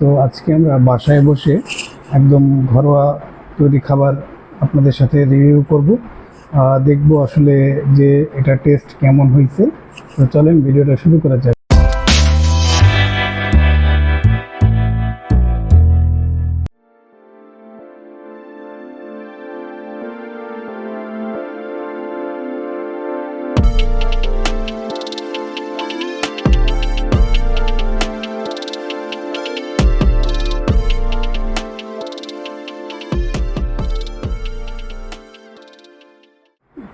তো আজকে আমরা বাসায় বসে একদম ঘরোয়া তৈরি খাবার আপনাদের সাথে রিভিউ করব, দেখব আসলে যে এটা টেস্ট কেমন হয়েছে। তো চলেন ভিডিওটা শুরু করা যাক।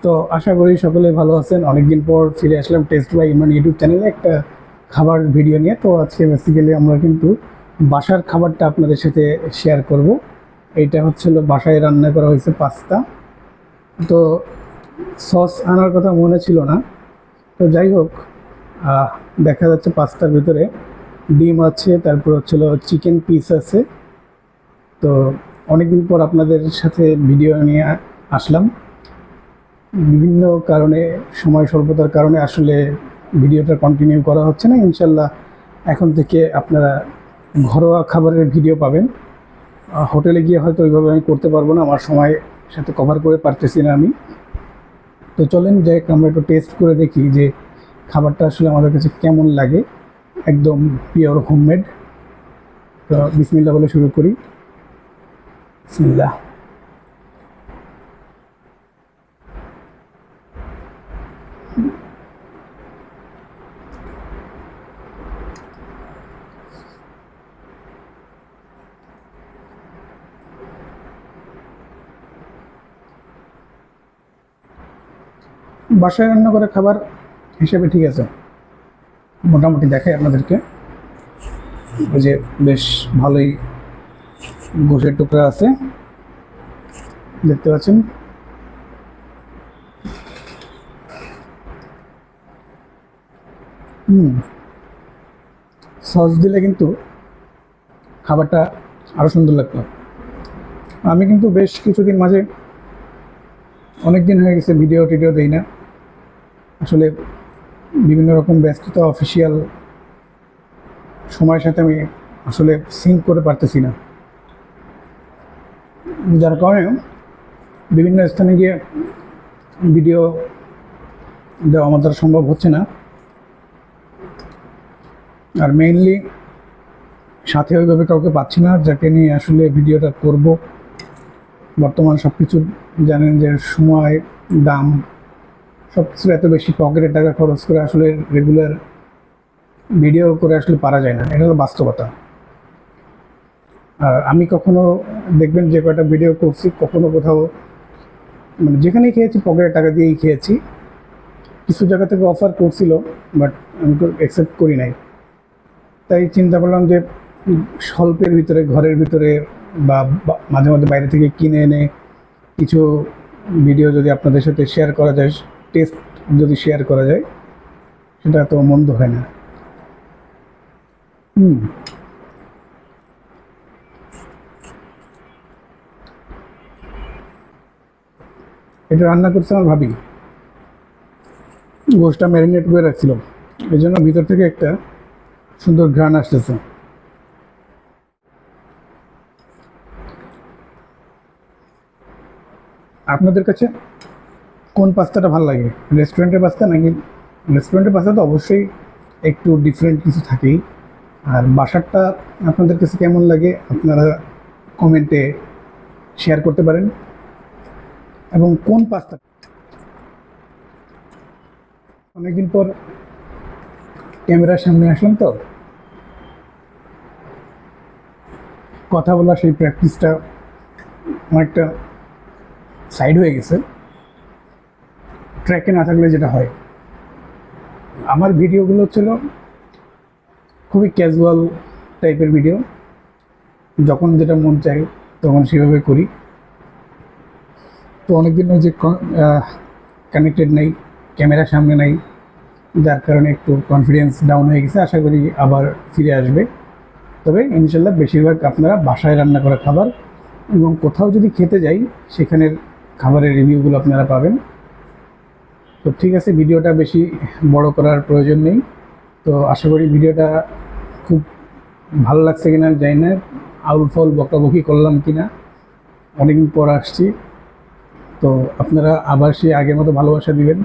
তো আশা করি সকলে ভালো আছেন। অনেকদিন পর ফিরে আসলাম টেস্ট বাই ইমরান ইউটিউব চ্যানেলে একটা খাবার ভিডিও নিয়ে। তো আজকে বেসিক্যালি আমরা কিন্তু বাসার খাবারটা আপনাদের সাথে শেয়ার করব। এইটা হচ্ছিল বাসায় রান্না করা হয়েছে পাস্তা। তো সস আনার কথা মনে ছিল না, তো যাই হোক, দেখা যাচ্ছে পাস্তার ভিতরে ডিম আছে, তারপর হচ্ছিল চিকেন পিস আছে। তো অনেকদিন পর আপনাদের সাথে ভিডিও নিয়ে আসলাম। বিভিন্ন কারণে, সময় স্বল্পতার কারণে আসলে ভিডিওটা কন্টিনিউ করা হচ্ছে না। ইনশাল্লাহ এখন থেকে আপনারা ঘরোয়া খাবারের ভিডিও পাবেন। হোটেলে গিয়ে হয়তো ওইভাবে আমি করতে পারবো না, আমার সময় সাথে কভার করে পারতেছি না আমি। তো চলেন যাই আমরা একটু টেস্ট করে দেখি যে খাবারটা আসলে আমাদের কাছে কেমন লাগে, একদম পিওর হোমমেড। তো বিসমিল্লাহ বলে শুরু করি। বিসমিল্লাহ। বাসায় রান্না করা খাবার হিসেবে ঠিক আছে, মোটামুটি দেখাই আপনাদেরকে। ওই যে বেশ ভালোই গোশের টুকরা আছে, দেখতে পাচ্ছেন। সস দিলে কিন্তু খাবারটা আরও সুন্দর লাগতো। আমি কিন্তু বেশ কিছুদিন মাঝে, অনেক দিন হয়ে গেছে ভিডিও টিডিও দিই না আসলে, বিভিন্ন রকম ব্যস্ততা, অফিসিয়াল সময়ের সাথে আমি আসলে সিঙ্ক করে পারতেছি না, যার কারণে বিভিন্ন স্থানে গিয়ে ভিডিও দেওয়া আমার দ্বারা সম্ভব হচ্ছে না। আর মেইনলি সাথে ওইভাবে কাউকে পাচ্ছি না যাকে নিয়ে আসলে ভিডিওটা করব। বর্তমান সব কিছু জানেন যে সময়, দাম, সব কিছু এত বেশি, পকেটের টাকা খরচ করে আসলে রেগুলার ভিডিও করে আসলে পারা যায় না, এটা হলো বাস্তবতা। আর আমি কখনো দেখবেন যে কয়টা ভিডিও করছি, কখনো কোথাও মানে যেখানেই খেয়েছি পকেটের টাকা দিয়েই খেয়েছি। কিছু জায়গা থেকে অফার করছিল, বাট আমি তো অ্যাকসেপ্ট করি নাই। তাই চিন্তা করলাম যে স্বল্পের ভিতরে, ঘরের ভিতরে বা মাঝে মাঝে বাইরে থেকে কিনে এনে কিছু ভিডিও যদি আপনাদের সাথে শেয়ার করা যায়, টেস্ট যদি শেয়ার করা যায়, সেটা তো মন্দ হয় না। এটা রান্না করছে আমার ভাবি, গোশটা ম্যারিনেট করে রাখছিল, এই জন্য ভিতর থেকে একটা সুন্দর ঘ্রাণ আসতেছে। আপনাদের কাছে কোন পাস্তাটা ভালো লাগে, রেস্টুরেন্টের পাস্তা নাকি? রেস্টুরেন্টের পাস্তা তো অবশ্যই একটু ডিফারেন্ট কিছু থাকেই। আর বাসারটা আপনাদের কাছে কেমন লাগে আপনারা কমেন্টে শেয়ার করতে পারেন। এবং কোন পাস্তা, অনেকদিন পর ক্যামেরার সামনে আসলাম, তো কথা বলা সেই প্র্যাকটিসটা অনেকটা সাইড হয়ে গেছে। ট্র্যাকে না থাকলে যেটা হয়, আমার ভিডিওগুলো ছিল খুবই ক্যাজুয়াল টাইপের ভিডিও, যখন যেটা মন চাই তখন সেভাবে করি। তো অনেকদিন ওই যে কানেক্টেড নেই, ক্যামেরার সামনে নেই, যার কারণে একটু কনফিডেন্স ডাউন হয়ে গেছে। আশা করি আবার ফিরে আসবে। তবে ইনশাল্লাহ বেশিরভাগ আপনারা বাসায় রান্না করা খাবার, এবং কোথাও যদি খেতে যাই সেখানের খাবারের রিভিউগুলো আপনারা পাবেন। তো ঠিক আছে, ভিডিওটা বেশি বড় করার প্রয়োজন নেই। তো আশা করি ভিডিওটা খুব ভালো লাগছে কিনা জানি না, আউল ফাউল বকাবকি করলাম কিনা, অনেকদিন পর আসছি। তো আপনারা আবার সেই আগের মতো ভালোবাসা দিবেন,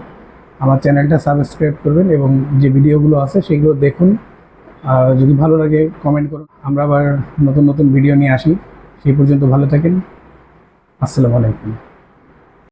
আমার চ্যানেলটা সাবস্ক্রাইব করবেন এবং যে ভিডিওগুলো আছে সেগুলো দেখুন। আর যদি ভালো লাগে কমেন্ট করুন, আমরা আবার নতুন নতুন ভিডিও নিয়ে আসি। সেই পর্যন্ত ভালো থাকেন। আসসালামু আলাইকুম।